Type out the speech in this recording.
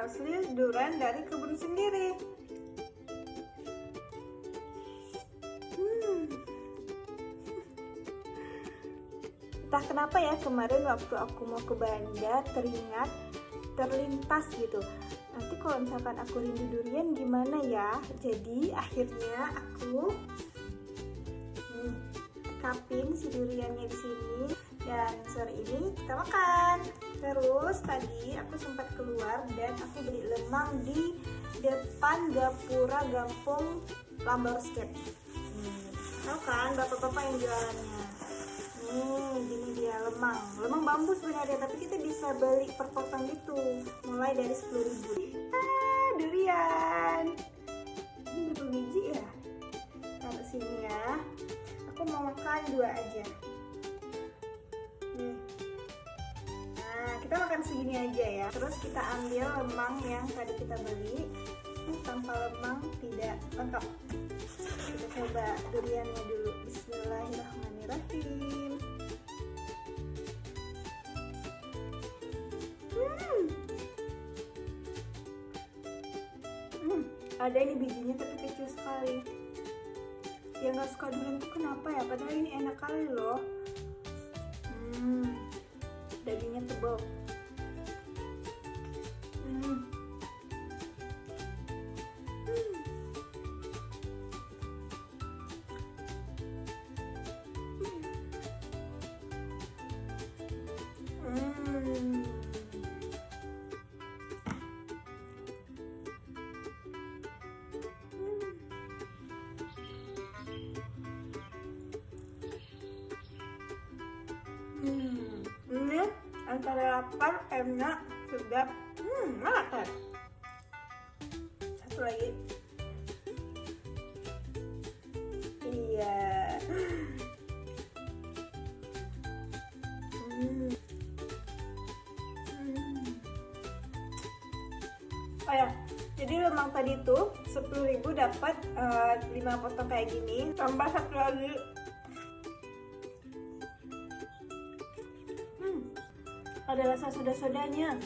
asli durian dari kebun sendiri. Entah kenapa ya, kemarin waktu aku mau ke Banda terlintas gitu, nanti kalau misalkan aku rindu durian gimana ya. Jadi akhirnya aku kapin si duriannya di sini, dan sore ini kita makan. Terus tadi aku sempat keluar dan aku beli lemang di depan Gapura Gampung Lamborskep. Tahu kan bapak-bapak yang jualannya? Gini dia lemang bambu sebenarnya, tapi kita bisa beli per potong gitu, mulai dari 10.000. Durian. Ini berapa biji ya? Taruh sini ya. Aku mau makan 2 aja. Nah, kita makan segini aja ya. Terus kita ambil lemang yang tadi kita beli. Tanpa lemang tidak lengkap. Kita coba duriannya dulu. Bismillahirrahmanirrahim. Ada ini bijinya tapi kecil sekali. Yang nggak suka durian tuh kenapa ya? Padahal ini enak kali loh. Dagingnya tebal. Ini antara lapar, enak, sedap, makan. Satu lagi. Iya. Oh ya, jadi lemang tadi tuh 10.000 dapat 5 potong kayak gini. Tambah satu lagi. Ada rasa soda-sodanya.